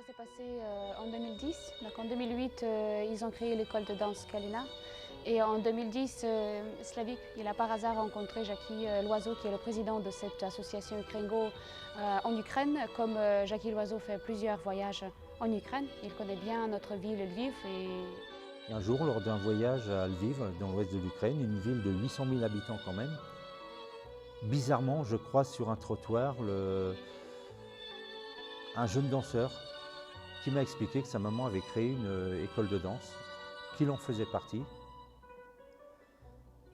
s'est passé en 2010. Donc en 2008, ils ont créé l'école de danse Kalina. Et en 2010, Slavik, il a par hasard rencontré Jackie Loiseau, qui est le président de cette association Ukraingo en Ukraine. Comme Jackie Loiseau fait plusieurs voyages en Ukraine, il connaît bien notre ville Lviv. Et un jour, lors d'un voyage à Lviv, dans l'ouest de l'Ukraine, une ville de 800 000 habitants quand même, bizarrement, je croise sur un trottoir un jeune danseur qui m'a expliqué que sa maman avait créé une école de danse, qu'il en faisait partie.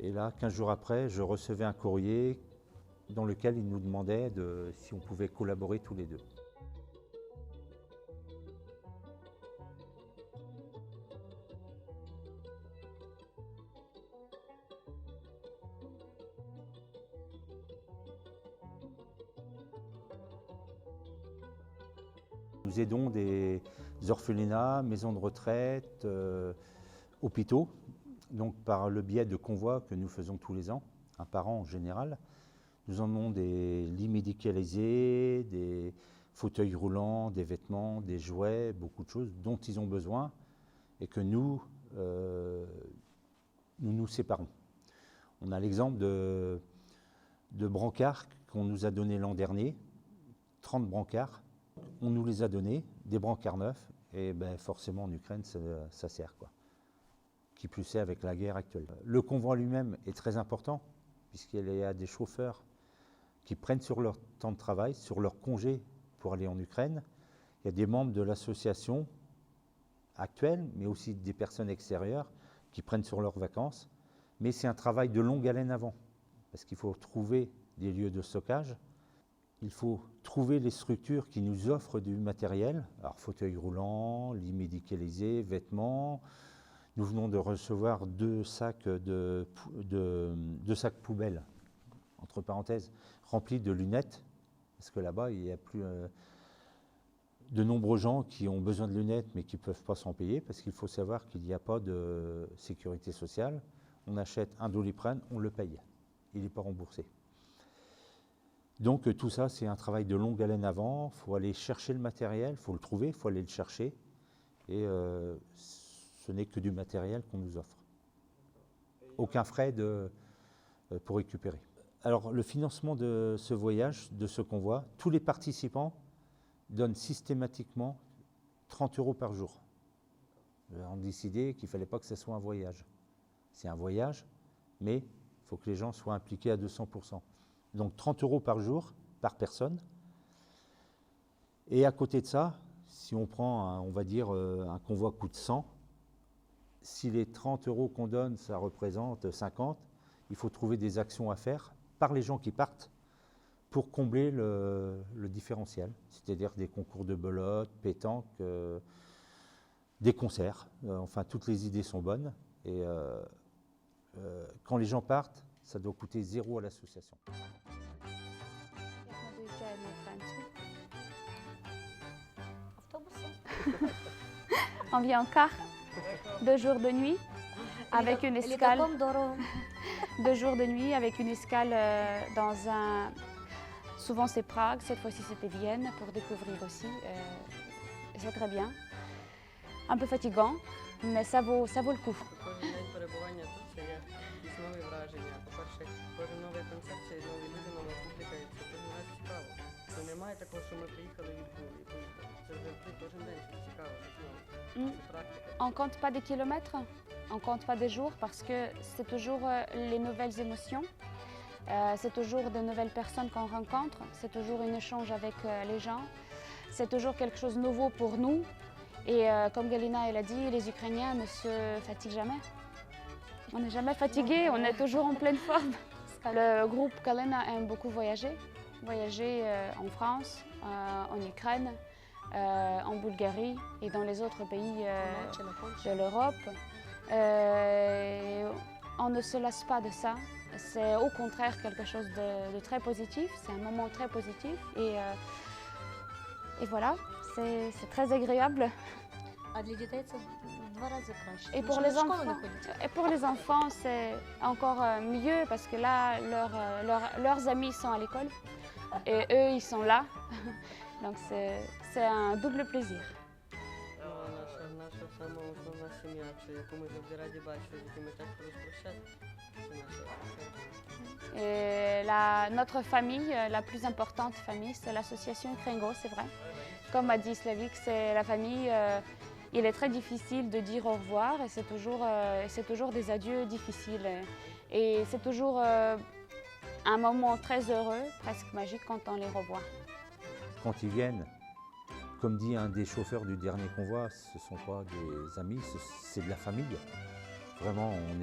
Et là, 15 jours après, je recevais un courrier dans lequel il nous demandait si on pouvait collaborer tous les deux. Nous aidons des orphelinats, maisons de retraite, hôpitaux, donc par le biais de convois que nous faisons tous les ans, un par an en général. Nous emmenons des lits médicalisés, des fauteuils roulants, des vêtements, des jouets, beaucoup de choses dont ils ont besoin et que nous nous séparons. On a l'exemple de brancards qu'on nous a donnés l'an dernier, 30 brancards. On nous les a donnés, des brancards neufs, et ben forcément en Ukraine ça sert, quoi. Qui plus est avec la guerre actuelle. Le convoi lui-même est très important, puisqu'il y a des chauffeurs qui prennent sur leur temps de travail, sur leur congé pour aller en Ukraine. Il y a des membres de l'association actuelle, mais aussi des personnes extérieures qui prennent sur leurs vacances. Mais c'est un travail de longue haleine avant, parce qu'il faut trouver des lieux de stockage. Il faut trouver les structures qui nous offrent du matériel, alors fauteuil roulant, lits médicalisés, vêtements. Nous venons de recevoir deux sacs poubelles, entre parenthèses, remplis de lunettes, parce que là-bas, il y a plus de nombreux gens qui ont besoin de lunettes, mais qui ne peuvent pas s'en payer, parce qu'il faut savoir qu'il n'y a pas de sécurité sociale. On achète un Doliprane, on le paye, il n'est pas remboursé. Donc tout ça, c'est un travail de longue haleine avant. Il faut aller chercher le matériel, il faut le trouver, il faut aller le chercher. Et ce n'est que du matériel qu'on nous offre. Aucun frais pour récupérer. Alors le financement de ce voyage, de ce convoi, tous les participants donnent systématiquement 30 € par jour. On a décidé qu'il ne fallait pas que ce soit un voyage. C'est un voyage, mais il faut que les gens soient impliqués à 200%. Donc 30 € par jour, par personne. Et à côté de ça, si on prend, on va dire, un convoi coûte 100, si les 30 € qu'on donne, ça représente 50, il faut trouver des actions à faire par les gens qui partent pour combler le différentiel. C'est-à-dire des concours de belote, pétanque, des concerts. Enfin, toutes les idées sont bonnes. Et quand les gens partent, ça doit coûter 0 à l'association. On vient en car, 2 jours de nuit, avec une escale. 2 jours de nuit avec une escale dans un... Souvent c'est Prague, cette fois-ci c'était Vienne, pour découvrir aussi. C'est très bien. Un peu fatigant, mais ça vaut le coup. On ne compte pas des kilomètres, on ne compte pas des jours parce que c'est toujours les nouvelles émotions, c'est toujours de nouvelles personnes qu'on rencontre, c'est toujours un échange avec les gens, c'est toujours quelque chose de nouveau pour nous. Et comme Galina elle a dit, les Ukrainiens ne se fatiguent jamais. On n'est jamais fatigué, on est toujours en pleine forme. Le groupe Kalina aime beaucoup voyager en France, en Ukraine, en Bulgarie et dans les autres pays de l'Europe. On ne se lasse pas de ça, c'est au contraire quelque chose de très positif, c'est un moment très positif et voilà, c'est très agréable. Et pour les enfants, c'est encore mieux parce que là, leurs amis sont à l'école et eux, ils sont là. Donc c'est un double plaisir. інакше, яку ми завжди раді бачити, з якими тяжко розпрощатися. Це наша асоціація. Et notre famille, la plus importante famille, c'est l'association Ukrengo, c'est vrai. Comme a dit Slavik, c'est la famille. Il est très difficile de dire au revoir et c'est toujours des adieux difficiles. Et c'est toujours un moment très heureux, presque magique quand on les revoit. Quand ils viennent, comme dit un des chauffeurs du dernier convoi, ce ne sont pas des amis, c'est de la famille. Vraiment, on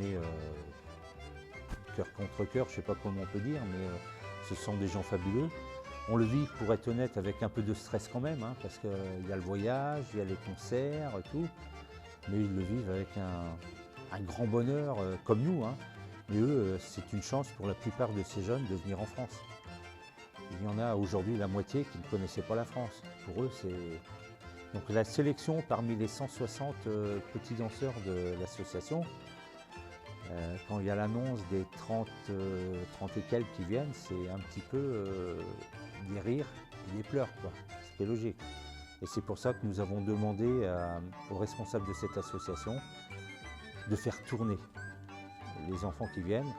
est cœur contre cœur, je ne sais pas comment on peut dire, mais ce sont des gens fabuleux. On le vit, pour être honnête, avec un peu de stress quand même, hein, parce qu'il y a le voyage, il y a les concerts et tout, mais ils le vivent avec un grand bonheur, comme nous. Hein. Mais eux, c'est une chance pour la plupart de ces jeunes de venir en France. Il y en a aujourd'hui la moitié qui ne connaissaient pas la France. Pour eux, c'est... Donc la sélection parmi les 160 petits danseurs de l'association, quand il y a l'annonce des 30 et quelques qui viennent, c'est un petit peu des rires et des pleurs, quoi. C'était logique. Et c'est pour ça que nous avons demandé aux responsables de cette association de faire tourner les enfants qui viennent.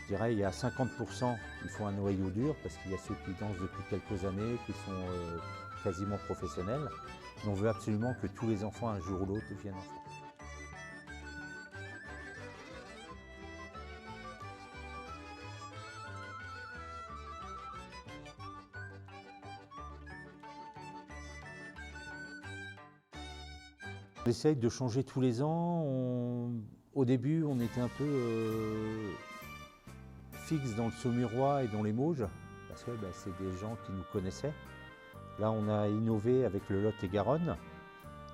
Je dirais il y a 50%, il faut un noyau dur parce qu'il y a ceux qui dansent depuis quelques années, qui sont quasiment professionnels. Mais on veut absolument que tous les enfants, un jour ou l'autre, viennent en France. On essaye de changer tous les ans. Au début, on était un peu fixe dans le Saumurois et dans les Mauges, parce que c'est des gens qui nous connaissaient. Là, on a innové avec le Lot-et-Garonne,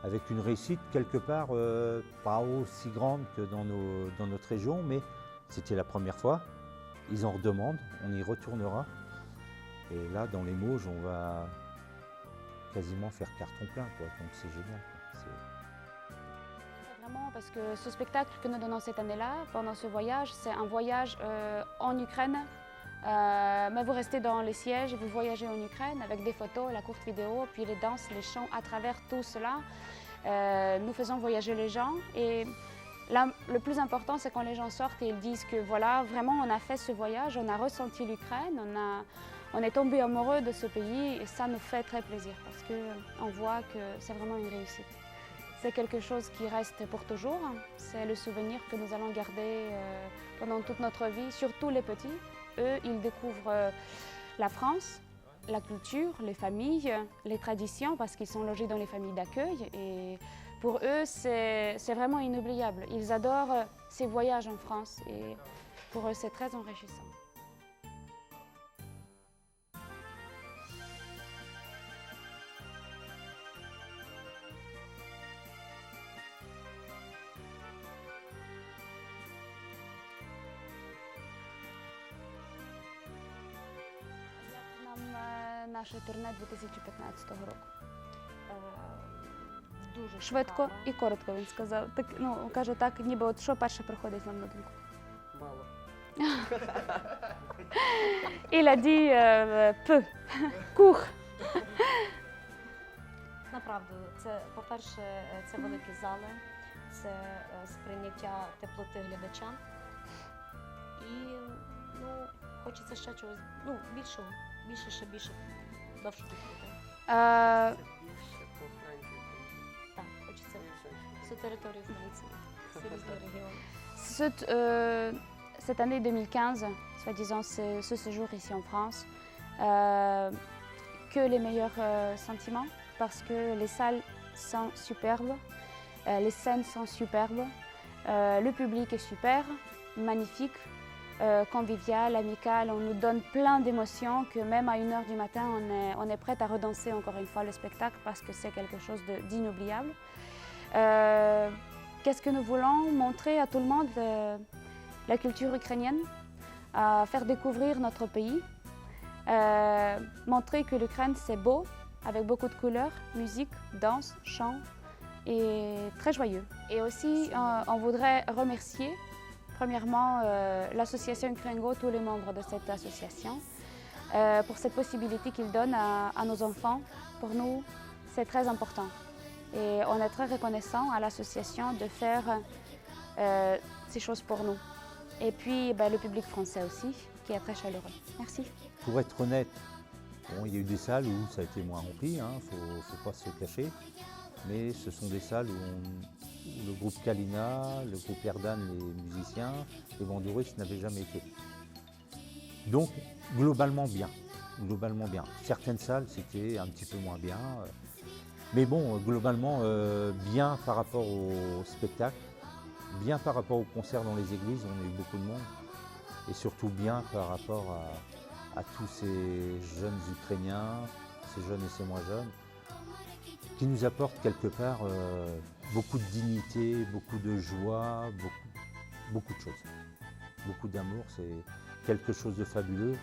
avec une réussite quelque part pas aussi grande que dans notre région, mais c'était la première fois. Ils en redemandent, on y retournera. Et là, dans les Mauges, on va quasiment faire carton plein, quoi. Donc c'est génial, quoi. Vraiment, parce que ce spectacle que nous donnons cette année-là, pendant ce voyage, c'est un voyage en Ukraine. Mais vous restez dans les sièges et vous voyagez en Ukraine avec des photos, la courte vidéo, puis les danses, les chants. À travers tout cela, nous faisons voyager les gens. Et là, le plus important, c'est quand les gens sortent et ils disent que voilà, vraiment, on a fait ce voyage, on a ressenti l'Ukraine, on est tombé amoureux de ce pays et ça nous fait très plaisir parce qu'on voit que c'est vraiment une réussite. C'est quelque chose qui reste pour toujours, c'est le souvenir que nous allons garder pendant toute notre vie, surtout les petits. Eux, ils découvrent la France, la culture, les familles, les traditions parce qu'ils sont logés dans les familles d'accueil et pour eux, c'est vraiment inoubliable. Ils adorent ces voyages en France et pour eux, c'est très enrichissant. Наше турне 2015 року. Дуже Швидко цікаво. і коротко він сказав. Так, ну, кажу так, ніби от що перше приходить вам на думку. Мало. Il a dit peu, court. Направду, це, по-перше, це великі зали, це сприйняття теплоти глядача. І хочеться ще чогось, більшого, більше, довше тут бути. Euh, Більше по Франції. Так, хочеться всю територію Франції, всі різні регіони. Cette année 2015, soi-disant ce séjour ici en France, que les meilleurs sentiments parce que les salles sont superbes, les scènes sont superbes, le public est super, magnifique, convivial, amical, on nous donne plein d'émotions que même à 1h du matin on est prête à redanser encore une fois le spectacle parce que c'est quelque chose d'inoubliable. Qu'est-ce que nous voulons montrer à tout le monde? La culture ukrainienne, faire découvrir notre pays, montrer que l'Ukraine c'est beau, avec beaucoup de couleurs, musique, danse, chant et très joyeux. Et aussi on voudrait remercier premièrement l'association Ukrengo, tous les membres de cette association, pour cette possibilité qu'ils donnent à nos enfants. Pour nous, c'est très important. Et on est très reconnaissant à l'association de faire ces choses pour nous. Et puis le public français aussi, qui est très chaleureux. Merci. Pour être honnête, bon, il y a eu des salles où ça a été moins rempli, hein, faut pas se cacher. Mais ce sont des salles où le groupe Kalina, le groupe Erdan, les musiciens, les bandouristes n'avaient jamais été. Donc, globalement bien. Globalement bien. Certaines salles, c'était un petit peu moins bien. Mais bon, globalement, bien par rapport au spectacle, bien par rapport aux concerts dans les églises, on a eu beaucoup de monde. Et surtout bien par rapport à tous ces jeunes Ukrainiens, ces jeunes et ces moins jeunes, qui nous apportent quelque part beaucoup de dignité, beaucoup de joie, beaucoup de choses. Beaucoup d'amour, c'est quelque chose de fabuleux.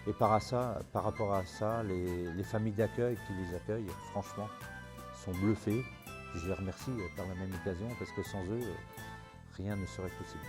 Et par rapport à ça, les familles d'accueil qui les accueillent, franchement, sont bluffées. Je les remercie par la même occasion parce que sans eux, rien ne serait possible.